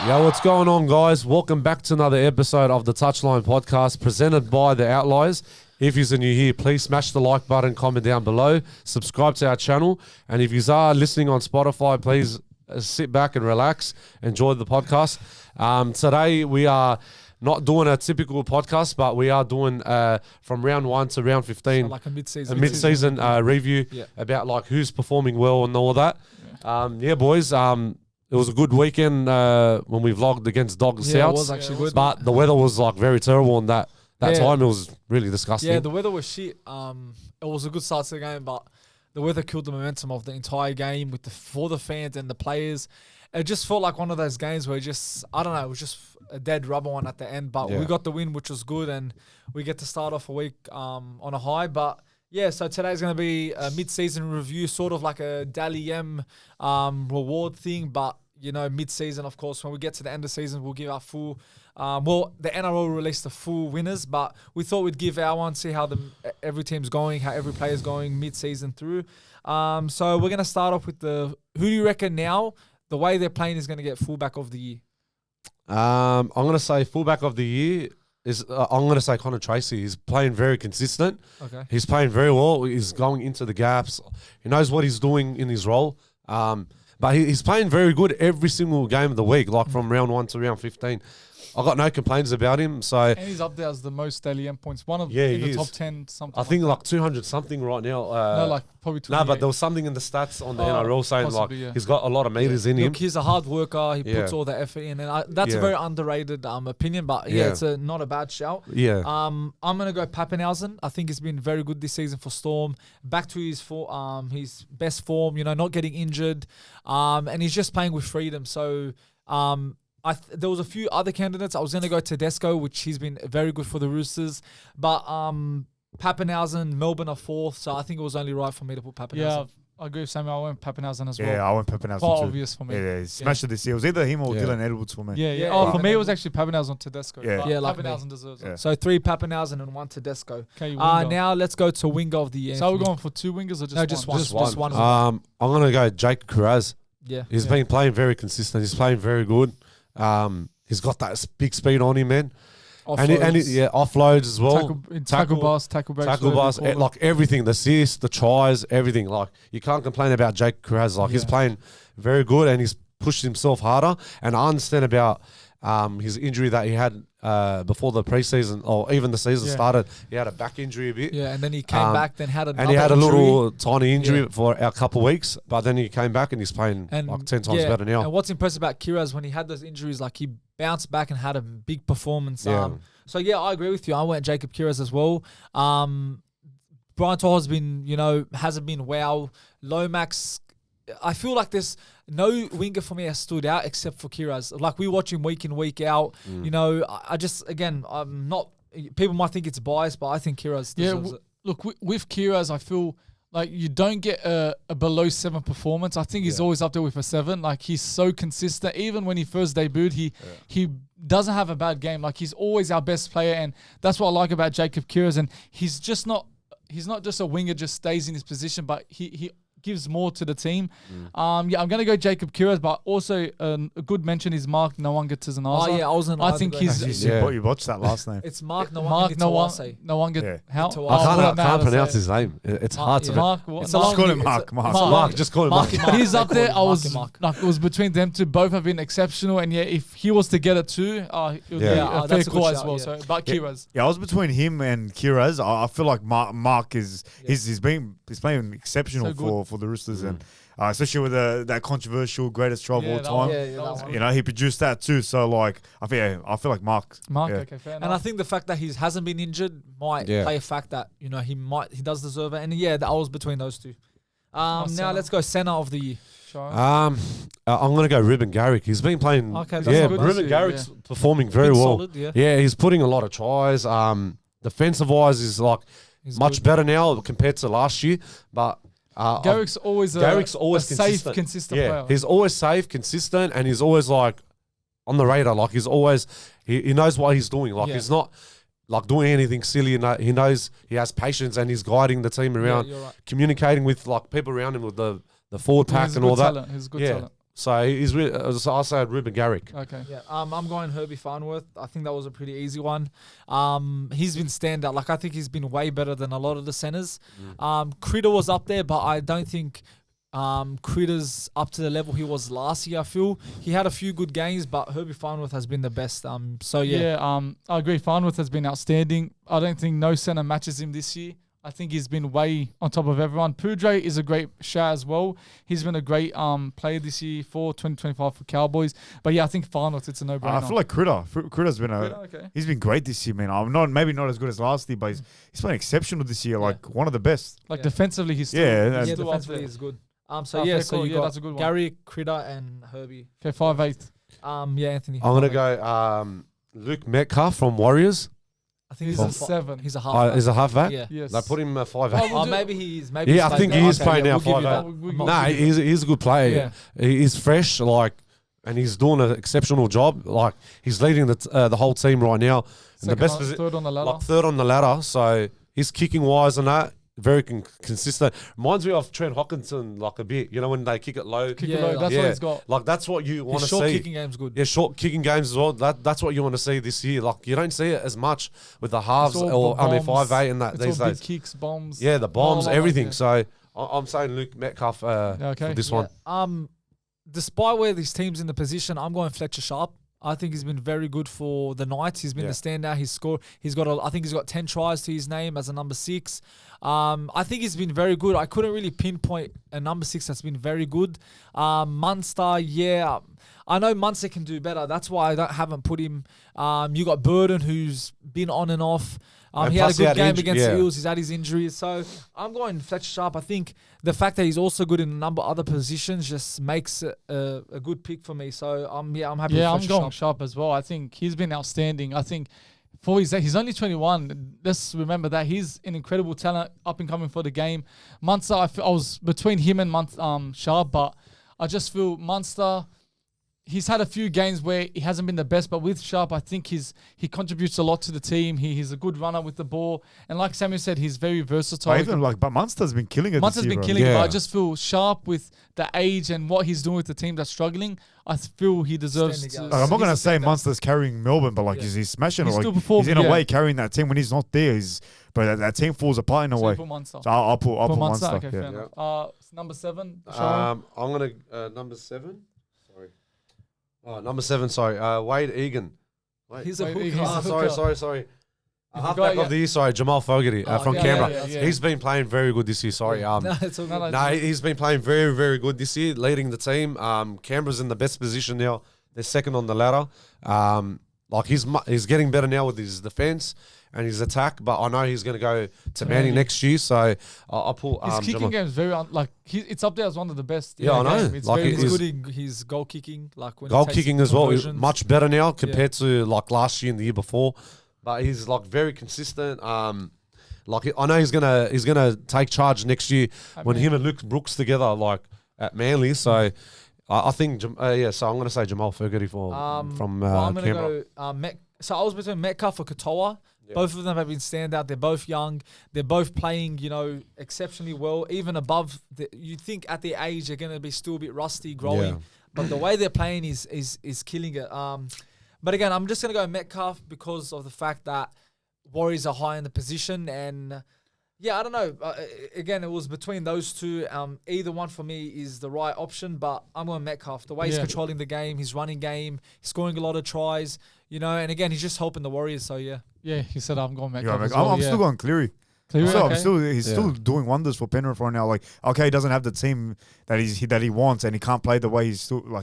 Yo, what's going on, guys? Welcome back to another episode of the Touchline Podcast presented by the Outliers. If you're new here, please smash the like button, comment down below, subscribe to our channel. And if you are listening on Spotify, please sit back and relax, enjoy the podcast. Today, we are not doing a typical podcast, but we are doing from round 1 to round 15. So like a mid-season. Review about like who's performing well and all that. Boys. It was a good weekend when we vlogged against Dogs Souths. Yeah, it was actually good. But the weather was like very terrible on that time. It was really disgusting. Yeah, the weather was shit. It was a good start to the game, but the weather killed the momentum of the entire game for the fans and the players. It just felt like one of those games where it was just a dead rubber one at the end. But we got the win, which was good, and we get to start off a week on a high. But yeah, so today's going to be a mid-season review, sort of like a Dally M reward thing, but, you know, mid-season, of course, when we get to the end of the season, we'll give our full, the NRL released the full winners, but we thought we'd give our one, see how every team's going, how every player's going mid-season through. So we're going to start off with who do you reckon now, the way they're playing is going to get fullback of the year? I'm going to say fullback of the year. I'm going to say Connor Tracy. He's playing very consistent. Okay. He's playing very well. He's going into the gaps. He knows what he's doing in his role. But he's playing very good every single game of the week, like from round 1 to round 15. I got no complaints about him. So and he's up there as the most daily M points. One of in the top 10 something. I think like 200 something right now. No, like probably 28. No, but there was something in the stats on the NRL saying possibly, he's got a lot of meters in him. Look, he's a hard worker. He puts all the effort in, and that's a very underrated opinion. But it's not a bad shout. Yeah. I'm gonna go Pappenhausen. I think he's been very good this season for Storm. Back to his best form. You know, not getting injured, and he's just playing with freedom. So there was a few other candidates. I was going to go Tedesco, which he's been very good for the Roosters. But Pappenhausen, Melbourne are 4th, so I think it was only right for me to put Pappenhausen. Yeah, I agree with Samuel. I went Pappenhausen as well. Yeah, I went Pappenhausen Quite too. obvious for me. Yeah, he smashed it this year. It was either him or Dylan Edwards for me. Yeah. For me, it was actually Pappenhausen, Tedesco. Yeah, like Pappenhausen deserves it. So 3 Pappenhausen and 1 Tedesco. Okay, now let's go to winger of the year. So we're going for 2 wingers or just one? Just one. I'm going to go Jake Carraz. Yeah. He's been playing very consistent. He's playing very good. He's got that big speed on him, man. Offloads. Offloads as well. Tackle bus, tackle breaks. Like everything, the assists, the tries, everything. Like you can't complain about Jake Carraz. Like he's playing very good and he's pushed himself harder. And I understand about his injury that he had before the preseason or even the season started. He had a back injury a bit. Yeah, and then he came back, then had another and he had a injury. little tiny injury for a couple of weeks, but then he came back and he's playing like 10 times better now. And what's impressive about Kiraz, when he had those injuries, like he bounced back and had a big performance. So I agree with you. I went Jacob Kiraz as well. Brian To'o has been, hasn't been wow. Lomax, I feel like there's no winger for me has stood out except for Kiraz. Like we watch him week in, week out. I just, again, I'm not, people might think it's biased, but I think Kiraz deserves it. Look, with Kiraz, I feel like you don't get a below 7 performance. I think he's always up there with a 7. Like he's so consistent. Even when he first debuted, he doesn't have a bad game. Like he's always our best player, and that's what I like about Jacob Kiraz. And he's not just a winger, just stays in his position, but he gives more to the team. I'm going to go Jacob Kiraz, but also a good mention is Mark Nwanga-Tizanaza. Oh, yeah, I think he's... You watched that last name. It's Mark Nwanga-Tizanaza. Nwanga... How? I can't pronounce his name. It's hard to... Just call him Mark. Just call him Mark. He's up there. It was between them two. Both have been exceptional, and if he was to get it too, it would be a fair call as well. So, but Kiraz. Yeah, I was between him and Kiraz. I feel like Mark is... He's playing exceptional for the Roosters, and especially with that controversial greatest try of all time. He produced that too. So like, I feel like Mark. Okay, fair enough. And I think the fact that he hasn't been injured might play a fact that he does deserve it. And I was between those two. Now let's go center of the year. I'm gonna go Ruben Garrick. He's been playing. Okay, that's good. Ruben Garrick's performing very well. Solid, he's putting a lot of tries. Defensive wise, is like much better now compared to last year, but. Garrick's always a safe, consistent player. He's always safe, consistent, and he's always like on the radar. Like he's always he knows what he's doing. Like he's not like doing anything silly. He knows he has patience and he's guiding the team around, communicating with like people around him with the forward pack and all that. He's good talent. So he's really, so I say Ruben Garrick. Okay. Yeah, I'm going Herbie Farnworth. I think that was a pretty easy one. He's been standout. Like, I think he's been way better than a lot of the centers. Critter was up there, but I don't think Critter's up to the level he was last year. I feel he had a few good games, but Herbie Farnworth has been the best. So yeah. I agree. Farnworth has been outstanding. I don't think no center matches him this year. I think he's been way on top of everyone. Pudre is a great shout as well. He's been a great player this year for 2025 for Cowboys. But yeah, I think Farnworth, it's a no-brainer. I feel like Critter's been he's been great this year, man. I'm maybe not as good as last year, but he's been exceptional this year, like one of the best. Like defensively, he's still defensively he's good. So you got that's a good one. Gary, Critter, and Herbie. Okay, 5'8". Anthony. I'm gonna go Luke Metcalf from Warriors. I think he's a 7. He's a half. He's a halfback? Yeah. Yes. They put him 5'8". Maybe he's. I think he is playing now 5'8". No, he's a good player. Yeah. He's fresh, and he's doing an exceptional job. Like, he's leading the whole team right now. And the best third on the ladder. Like third on the ladder. So he's kicking wise and that. Very consistent. Reminds me of Trent Hockenson, like a bit. You know, when they kick it low. That's what he's got. Like, that's what you want to see. Short kicking game's good. Yeah, short kicking games as well. That's what you want to see this year. Like, you don't see it as much with the halves or 5'8" and that it's these all days. Big kicks, bombs. Yeah, the bombs, everything. So I'm saying Luke Metcalf for this one. Despite where this team's in the position, I'm going Fletcher Sharp. I think he's been very good for the Knights. He's been the standout. I think he's got 10 tries to his name as a number 6. I think he's been very good. I couldn't really pinpoint a number 6 that's been very good. Munster, I know Munster can do better. That's why I haven't put him. You got Burden, who's been on and off. He had a good game against the Eels. He's had his injuries. So I'm going Fletcher Sharp. I think the fact that he's also good in a number of other positions just makes it a good pick for me. So I'm happy with Fletcher I'm going Sharp as well. I think he's been outstanding. I think he's only 21. Let's remember that. He's an incredible talent, up and coming for the game. Munster, I was between him and Sharp, but I just feel Munster, he's had a few games where he hasn't been the best, but with Sharp, I think he contributes a lot to the team. He's a good runner with the ball, and like Samuel said, he's very versatile. But Munster's been killing it. Munster's been killing it, but I just feel Sharp with the age and what he's doing with the team that's struggling. I feel he deserves to. I'm not going to say Munster's carrying Melbourne, but he's smashing it. He's in a way carrying that team when he's not there. But that team falls apart in a way. So I'll put Munster. Okay, fair enough. Number 7. I'm going to number 7. Number 7, sorry. Wade Egan. He's a hooker. Sorry. Halfback of the year, Jamal Fogarty from Canberra. He's been playing very good this year, sorry. He's been playing very, very good this year, leading the team. Canberra's in the best position now. They're second on the ladder. He's getting better now with his defence and his attack, but I know he's going to go to Manly next year, so I'll pull his kicking game is very it's up there as one of the best. I know. He's good in his goal kicking, goal kicking as well. He's much better now compared to last year and the year before. But he's very consistent. I know he's gonna take charge next year when him and Luke Brooks together at Manly. So I think so I'm gonna say Jamal Fogarty from I'm gonna Canberra. go so I was between Metcalf or Katoa. Both of them have been standout. They're both young. They're both playing, exceptionally well. Even above, you'd think at their age they're going to be still a bit rusty, growing. Yeah. But the way they're playing is killing it. But again, I'm just going to go Metcalf because of the fact that Warriors are high in the position. And I don't know. Again, it was between those two. Either one for me is the right option, but I'm going Metcalf. The way he's controlling the game, his running game, scoring a lot of tries, and again, he's just helping the Warriors. So, yeah. Yeah, he said I'm going Metcalf. I'm still going Cleary. He's still doing wonders for Penrith right now. He doesn't have the team that he wants, and he can't play the way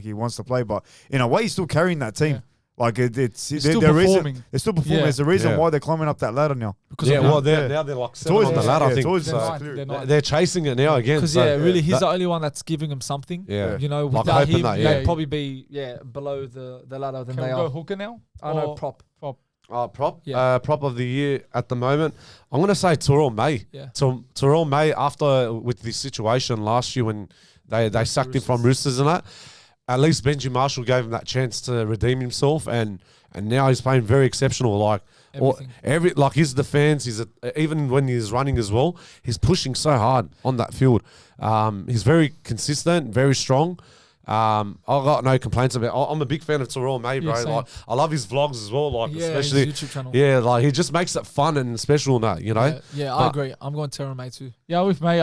he wants to play. But in a way, he's still carrying that team. Yeah. They're still performing. They're still performing. There's a reason why they're climbing up that ladder now. Now they're 7 on the ladder. I think they're chasing it now again. Because really, he's the only one that's giving them something. Yeah, without him, they'd probably be below the ladder than they are. Go hooker now? I know prop. Prop of the year at the moment. I'm going to say Terrell May. Yeah. Terrell May, with the situation last year when they sacked him from Roosters and that, at least Benji Marshall gave him that chance to redeem himself, and now he's playing very exceptional. His defense, even when he's running as well, he's pushing so hard on that field. He's very consistent, very strong. I've got no complaints about. I'm a big fan of Terrell May, bro. same. Like I love his vlogs as well. Like especially his YouTube channel. Yeah, like he just makes it fun and special and that, you know. Yeah, I agree. I'm going Terrell May too. Yeah, with May,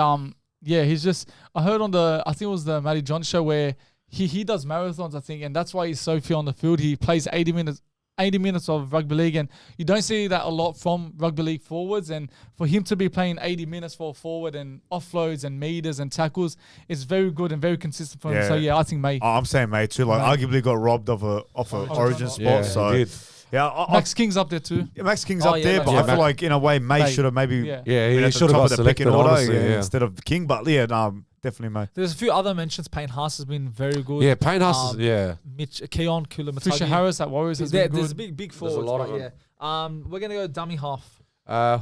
he's just. I heard on I think it was the Matty John show where he does marathons, I think, and that's why he's so fit on the field. He plays 80 minutes of rugby league, and you don't see that a lot from rugby league forwards. And for him to be playing 80 minutes for a forward and offloads and meters and tackles, it's very good and very consistent for him. So I think May. I'm saying May too. Like arguably got robbed of a origin spot. Yeah, so he did. yeah, Max King's up there too. Max King's up there, but I feel like in a way May should have maybe he been at the should have top got of the pecking selected, order honestly, instead of King. But definitely May. There's a few other mentions. Payne Haas has been very good. Yeah, Payne Haas is Mitch Keon Kulamatagi. Fisher Harris at Warriors has been good. There's big forwards. There's a lot of them. We're gonna go dummy half.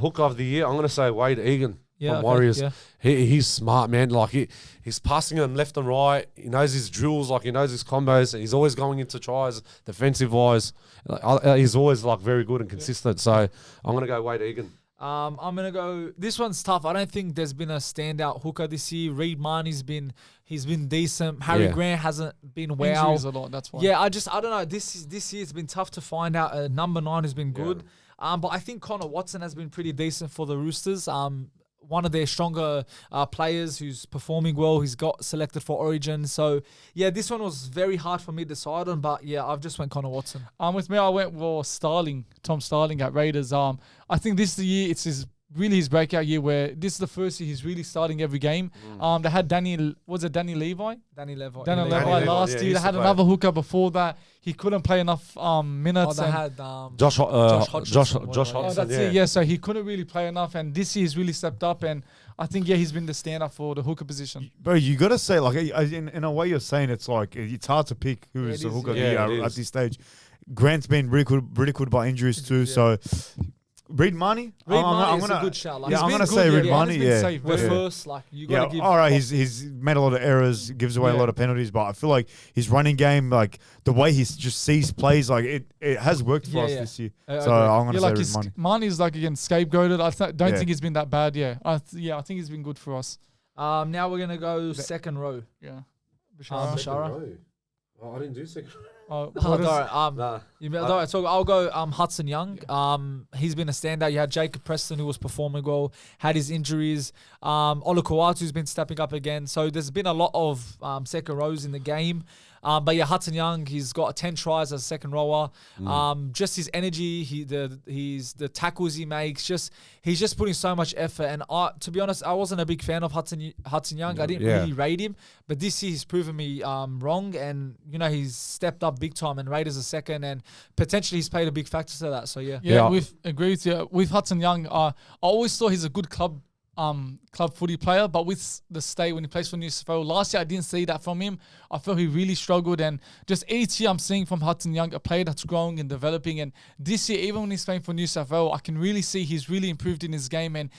Hooker of the year, I'm gonna say Wade Egan from Okay, Warriors. yeah. He's smart, man. Like he's passing them left and right. He knows his drills, like he knows his combos. He's always going into tries, defensive wise. He's always like very good and consistent. So I'm gonna go Wade Egan. I'm gonna go. This one's tough. I don't think there's been a standout hooker this year. Reed Marnie's been decent. Harry Grant hasn't been wow. Injuries a lot. That's why. Yeah, I don't know. This year it's been tough to find out a number 9 who's been good. But I think Connor Watson has been pretty decent for the Roosters. One of their stronger players who's performing well. He's got selected for Origin. So, yeah, this one was very hard for me to decide on. But, yeah, I've just went Connor Watson. With me, I went for Tom Starling at Raiders. I think this is the year, it's his breakout year where this is the first year he's really starting every game. They had Danny Levi? Danny Levi last year. They had another hooker before that. He couldn't play enough minutes. They had Josh Hodgson. That's it. Yeah, so he couldn't really play enough, and this year he's really stepped up, and I think he's been the stand-up for the hooker position. Bro, you got to say, like, in a way you're saying it's like, it's hard to pick who is the hooker at this stage. Grant's been ridiculed by injuries too, so... Reed Marnie? I'm gonna, a good shout. Like, I'm going to say Reed Marnie, We're first, like, you got to give... all right, he's made a lot of errors, gives away a lot of penalties, but I feel like his running game, like, the way he just sees plays, like, it has worked for us this year. So I'm going to say Reed Marnie. Marnie's, like, again, scapegoated. I don't think he's been that bad, I think he's been good for us. Now we're going to go second row. Yeah. Bashara. Oh, I didn't do second row. I'll go Hudson Young. He's been a standout. You had Jacob Preston, who was performing well, had his injuries. Olukwatu's been stepping up again. So there's been a lot of second rows in the game. But yeah, Hudson Young, he's got 10 tries as a second rower. Just his energy, the tackles he makes, he's just putting so much effort. And to be honest, I wasn't a big fan of Hudson Young. I didn't really rate him, but this year he's proven me wrong. And he's stepped up big time. And Raiders are second, and potentially he's played a big factor to that. So yeah, we've agreed with you. With Hudson Young, I always thought he's a good club footy player, but with the state when he plays for New South Wales last year, I didn't see that from him. I felt he really struggled, and just each year I'm seeing from Hudson Young a player that's growing and developing. And this year, even when he's playing for New South Wales, I can really see he's really improved in his game, and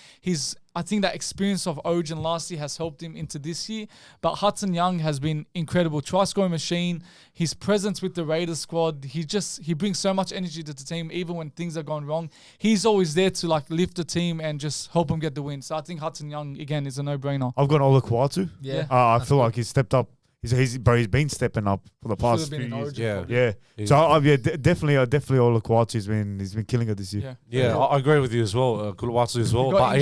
I think that experience of Origin last year has helped him into this year. But Hudson Young has been incredible. Try-scoring machine. His presence with the Raiders squad, he brings so much energy to the team, even when things are going wrong. He's always there to like lift the team and just help him get the win. So I think Hudson Young, again, is a no-brainer. I've got Olukwatu. Yeah. I feel like he's stepped up. He's been stepping up for the past few years. Yeah. So definitely Olukwatu he's been killing it this year. Yeah, I agree with you as well. Olukwatu as well, but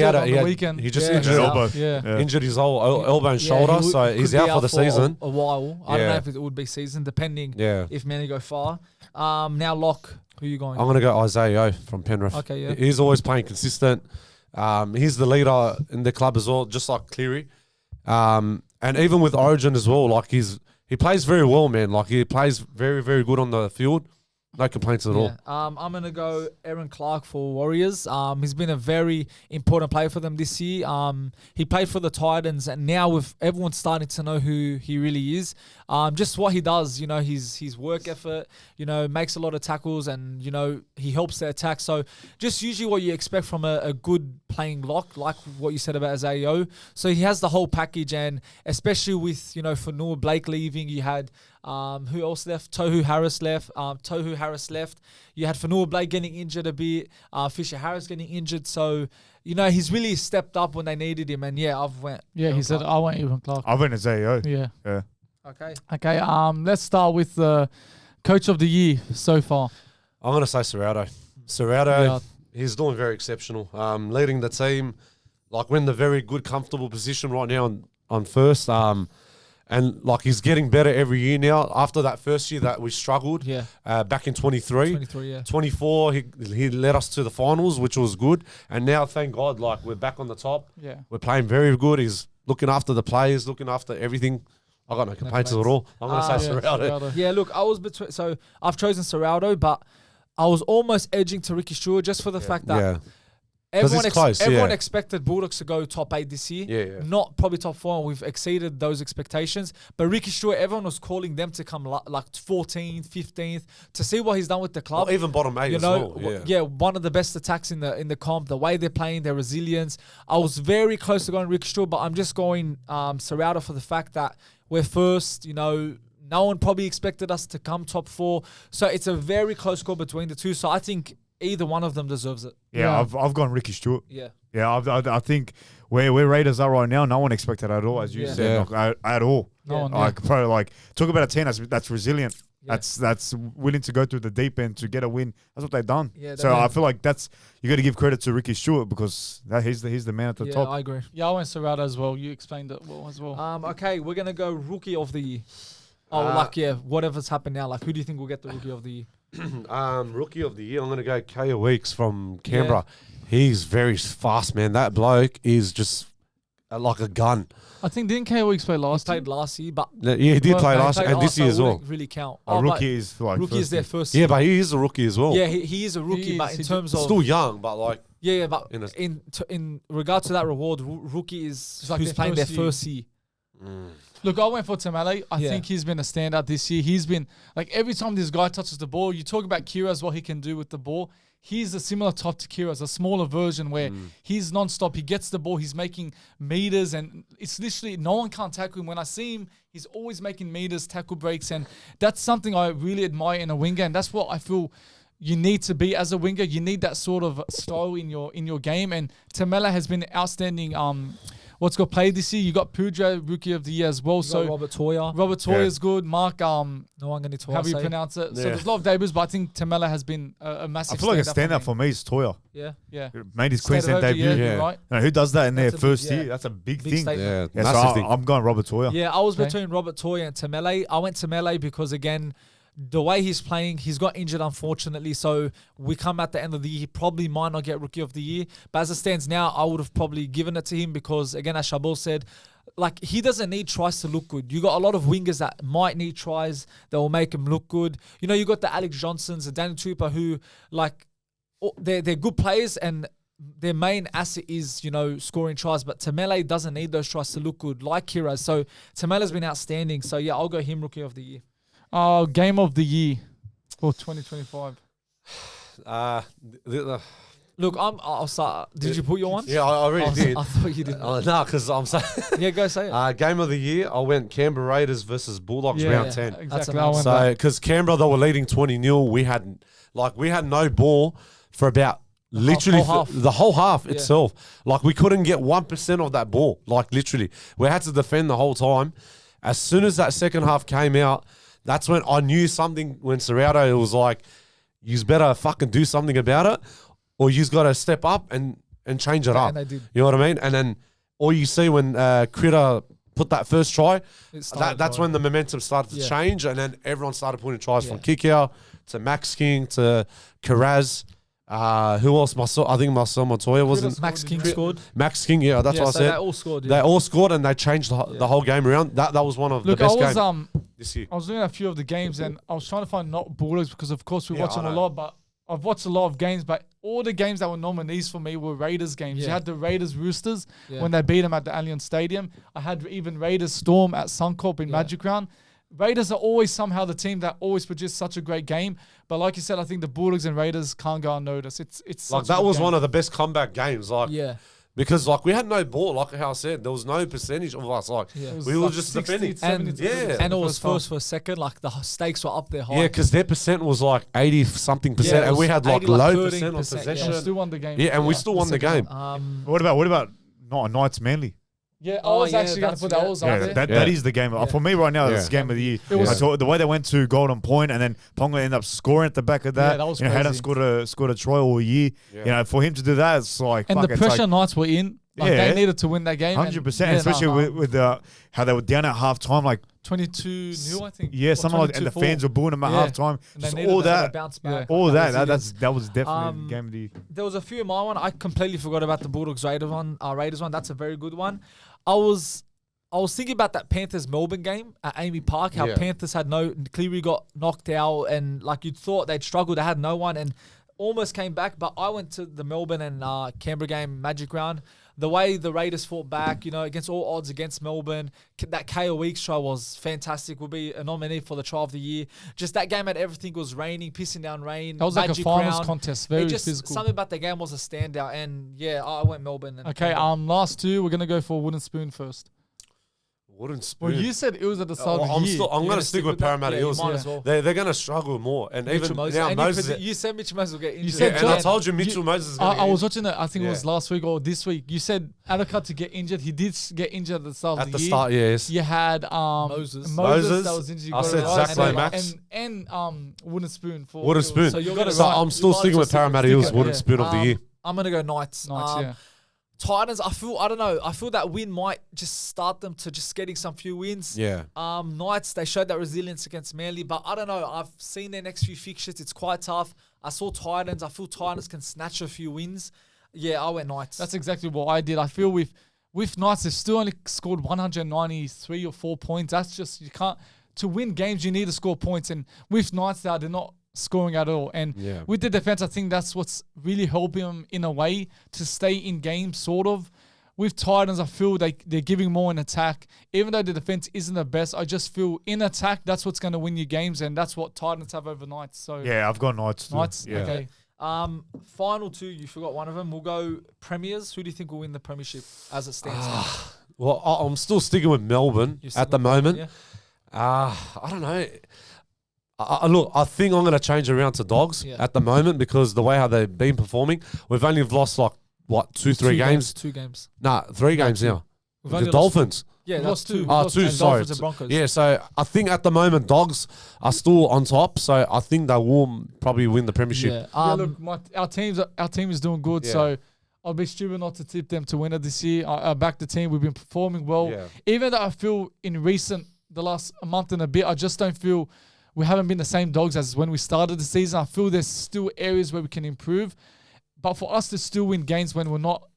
he just injured his whole elbow and shoulder, so he's out for the season. A while. I don't know if it would be season, depending if Manly go far. Now lock. Who are you going? I'm going to go Isaiah from Penrith. Okay, yeah. He's always playing consistent. He's the leader in the club as well, just like Cleary. And even with Origin as well, like he plays very well, man. Like he plays very, very good on the field. No complaints at all. I'm going to go Aaron Clark for Warriors. He's been a very important player for them this year. He played for the Titans, and now with everyone starting to know who he really is, just what he does, his work effort, makes a lot of tackles, and, he helps the attack. So just usually what you expect from a good playing lock, like what you said about Azao. So he has the whole package, and especially with, Fanua Blake leaving, you had... who else left? Tohu Harris left. You had Fanua Blake getting injured a bit. Fisher Harris getting injured. So, he's really stepped up when they needed him. And I've went. Yeah, he said, I went Ewan Clark. I went Azao. Yeah. Okay. Let's start with the coach of the year so far. I'm going to say Serrato. Serrato, he's doing very exceptional. Leading the team, like we're in the very good, comfortable position right now on first. And like he's getting better every year now. After that first year that we struggled, back in 23, 24, he led us to the finals, which was good. And now, thank God, like we're back on the top. Yeah, we're playing very good. He's looking after the players, looking after everything. I got no complaints at all. I'm gonna say Serrato. Yeah, look, I was between. So I've chosen Serrato, but I was almost edging to Ricky Stewart just for the fact that. Everyone expected Bulldogs to go top 8 this year. Not probably top 4. We've exceeded those expectations. But Ricky Stewart, everyone was calling them to come like 14th, 15th to see what he's done with the club. Or even bottom 8 one of the best attacks in the comp. The way they're playing, their resilience. I was very close to going Ricky Stewart, but I'm just going Serrato for the fact that we're first. No one probably expected us to come top 4. So it's a very close call between the two. So I think either one of them deserves it. Yeah. I've gone Ricky Stewart. Yeah. I think where Raiders are right now, no one expected at all, as you said, at all. No one. Talk about a team that's resilient. Yeah. That's willing to go through the deep end to get a win. That's what they've done. Yeah, I feel like you got to give credit to Ricky Stewart because he's the man at the top. Yeah, I agree. Yeah, I went Serrato as well. You explained it well as well. Okay, we're gonna go Rookie of the Year. Whatever's happened now. Like, who do you think will get the Rookie of the Year? Rookie of the Year, I'm going to go Kaya Weeks from Canberra. He's very fast, man. That bloke is just like a gun. I think didn't Kaya Weeks play last year? Played last year, but he did play last year and this year as well. Really count. A rookie is like rookie is their first. Yeah, but he is a rookie as well. Yeah, he is a rookie, but in terms of still young, but like but in regard to that reward, rookie is like who's playing their first year. Look, I went for Tamale. I think he's been a standout this year. He's been, like, every time this guy touches the ball, you talk about Kiraz, what he can do with the ball. He's a similar type to Kiraz, a smaller version where he's non-stop. He gets the ball. He's making meters, and it's literally no one can't tackle him. When I see him, he's always making meters, tackle breaks, and that's something I really admire in a winger, and that's what I feel you need to be as a winger. You need that sort of style in your game, and Tamala has been outstanding. What's got played this year? You got Pudra, Rookie of the Year as well. So Robert Toya. Robert Toya's good. Mark, no one going to how do you pronounce it? So there's a lot of debuts, but I think Tamala has been a massive. I feel like a standout for me is Toya. Yeah. Made his Queensland debut. Right. Who does that in their first year? That's a big thing. Yeah, so I'm going Robert Toya. Yeah, I was between Robert Toya and Tamale. I went Tamale because, again, the way he's playing, he's got injured, unfortunately. So we come at the end of the year, he probably might not get Rookie of the Year. But as it stands now, I would have probably given it to him because, again, as Shabul said, like, he doesn't need tries to look good. You got a lot of wingers that might need tries that will make him look good. You got the Alex Johnsons, the Danny Tupper, who, like, they're good players and their main asset is, scoring tries. But Tamale doesn't need those tries to look good, like Kiraz. So Tamale's been outstanding. So, yeah, I'll go him Rookie of the Year. Game of the Year for 2025. Look, I'll start. Did you put your one? Yeah, I really did. I thought you didn't. No, because I'm saying. Yeah, go say it. Game of the Year, I went Canberra Raiders versus Bulldogs round 10. Exactly. So, because Canberra, they were leading 20-0, we had no ball for about literally the whole half itself. Like, we couldn't get 1% of that ball. Like, literally, we had to defend the whole time. As soon as that second half came out, that's when I knew something. When Serrato was like, "You better fucking do something about it, or you've got to step up and change it up." And they did. You know what I mean? And then all you see when Critter put that first try, that's when the momentum started to change, and then everyone started putting tries from Kikau to Max King to Karaz. Who else? I think Marcel Montoya wasn't. Max King scored. Max King, that's what I said. They all scored. They all scored, and they changed the whole game around. That was one of the best games this year. I was doing a few of the games, and I was trying to find not Bulldogs because, of course, we watch them a lot. But I've watched a lot of games, but all the games that were nominees for me were Raiders games. You had the Raiders Roosters when they beat them at the Allianz Stadium. I had even Raiders Storm at Suncorp in Magic Round. Raiders are always somehow the team that always produce such a great game. But like you said, I think the Bulldogs and Raiders can't go unnoticed. It's like that was one of the best comeback games. Like, because like we had no ball, like how I said, there was no percentage of us. Like we were just 60, defending. And it was first for a second. Like the stakes were up there high. Yeah, because their percent was like 80-something%, and we had like low percent on possession. We still won the game. Yeah, and we still won the game. What about not Knights Manly? Yeah, I was actually going to put that. I was up there. That is the game. For me right now, it's the game of the year. It was the way they went to Golden Point and then Ponga ended up scoring at the back of that. Yeah, that was crazy. Hadn't scored a try all year. Yeah. For him to do that, it's like... And the pressure Knights were in. They needed to win that game. 100%, especially with how they were down at half-time, like... 22-0, I think. Yeah, something like that. And the fans were booing them at half-time. All that. That was definitely the game of the year. There was a few of my one. I completely forgot about the Bulldogs-Raiders one. That's a very good one. I was thinking about that Panthers-Melbourne game at Amy Park, how Panthers had clearly got knocked out and like you'd thought they'd struggled. They had no one and almost came back. But I went to the Melbourne and Canberra game, Magic Round. The way the Raiders fought back, against all odds against Melbourne, that KO Weeks try was fantastic. Will be a nominee for the try of the year. Just that game had everything. It was raining, pissing down rain. That was like a finals contest, very physical. Something about the game was a standout, and I went Melbourne. Okay, last two, we're gonna go for Wooden Spoon first. Wooden Spoon. Well, you said it was at the start of the year. I'm going to stick with Parramatta Eels. Well. They're going to struggle more. And Mitchell even Moses. now, Moses... You said Mitchell Moses will get injured. And I told you Mitchell Moses is going to get I was watching it, I think it was last week or this week. You said Adaka to get injured. He did get injured at the start of the year. At the start, yes. You had Moses. That was injured. I said Zach Max. And Wooden Spoon. For Wooden Spoon. So I'm still sticking with Parramatta Eels, Wooden Spoon of the year. I'm going to go Knights. Titans, I feel that win might just start them to just getting some few wins. Yeah. Knights, they showed that resilience against Manly, but I don't know. I've seen their next few fixtures. It's quite tough. I saw Titans. I feel Titans can snatch a few wins. Yeah, I went Knights. That's exactly what I did. I feel with Knights, they've still only scored 193 or 4 points. That's just, you can't, to win games, you need to score points. And with Knights, they're not scoring at all. And with the defense, I think that's what's really helping them in a way to stay in games, sort of. With Titans, I feel they're giving more in attack. Even though the defense isn't the best, I just feel in attack, that's what's going to win you games, and that's what Titans have over Knights. So yeah, I've got Knights too. Knights? Yeah. Okay. Final two, you forgot one of them. We'll go Premiers. Who do you think will win the Premiership as it stands now? Well, I'm still sticking with Melbourne at the moment. I don't know. Look, I think I'm going to change it around to Dogs at the moment because the way how they've been performing, we've only lost like, what, 2-3 games? 2 games. Nah, 3 games now. The Dolphins. Yeah, lost 2. Two, sorry. Dolphins and Broncos. Yeah, so I think at the moment Dogs are still on top, so I think they will probably win the Premiership. Yeah, look, our team is doing good, so I'll be stupid not to tip them to win it this year. I back the team. We've been performing well. Yeah. Even though I feel the last month and a bit, I just don't feel we haven't been the same Dogs as when we started the season. I feel there's still areas where we can improve. But for us to still win games when we're not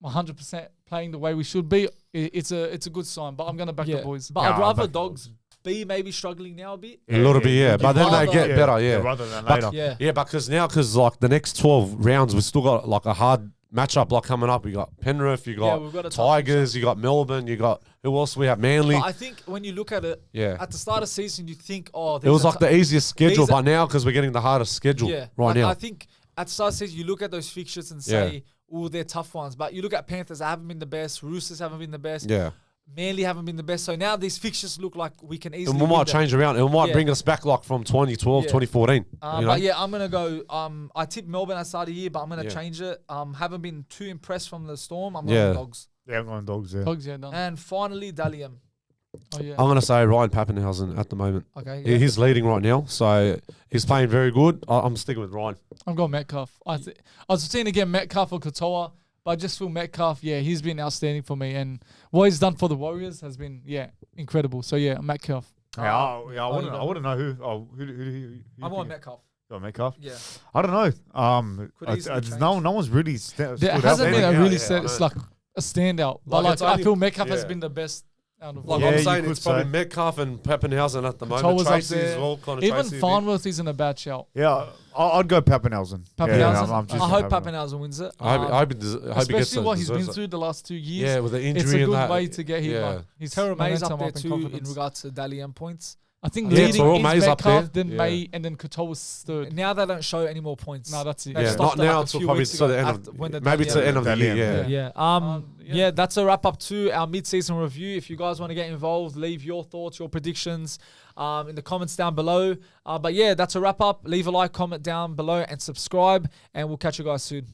100% playing the way we should be, it's a good sign. But I'm going to back the boys. But I'd rather Dogs be maybe struggling now a bit. A little bit, yeah. But then they get better, rather than later. Yeah, because like the next 12 rounds, we've still got like a hard matchup like coming up. We got Penrith, you got Tigers, you got Melbourne, you got who else? We have Manly. But I think when you look at it, at the start of the season, you think, it was like the easiest schedule, but now because we're getting the hardest schedule now. I think at the start of the season, you look at those fixtures and say, they're tough ones. But you look at Panthers, they haven't been the best. Roosters haven't been the best. Yeah. Manly haven't been the best. So now these fixtures look like we can easily And we might change around. It might bring us back like from 2012, 2014. But yeah, I'm going to go. I tipped Melbourne at the start of the year, but I'm going to change it. Haven't been too impressed from the Storm. I'm going Dogs. Yeah, I'm going Dogs, yeah. Dogs, done. And finally, Dalian. I'm going to say Ryan Pappenhausen at the moment. Okay. Yeah. He's leading right now, so he's playing very good. I'm sticking with Ryan. I'm going Metcalf. I was seeing again Metcalf or Katoa, but I just feel Metcalf, he's been outstanding for me. And what he's done for the Warriors has been, incredible. So, Metcalf. I want to know who I'm on Metcalf. Metcalf? Yeah. I don't know. No one's really there hasn't been a really it's like a standout. But I feel Metcalf has been the best. I'm saying it's probably Metcalf and Pappenhausen at the moment. Tracy as well. Even Farnworth isn't a bad shout. Yeah, I'd go Pappenhausen. I hope Pappenhausen wins it. I hope he gets especially what he's been through the last 2 years. Yeah, with the injury. It's a good way to get him. Yeah. He's Terra May's up there too in regards to Dalian points. I think leading is Metcalf, then May, and then Katoa's third. Now they don't show any more points. No, that's it. Yeah, not now until probably to the end of maybe to the end of the year. Yeah, that's a wrap up to our mid-season review. If you guys want to get involved, leave your thoughts, your predictions in the comments down below. But yeah, that's a wrap up. Leave a like, comment down below, and subscribe. And we'll catch you guys soon.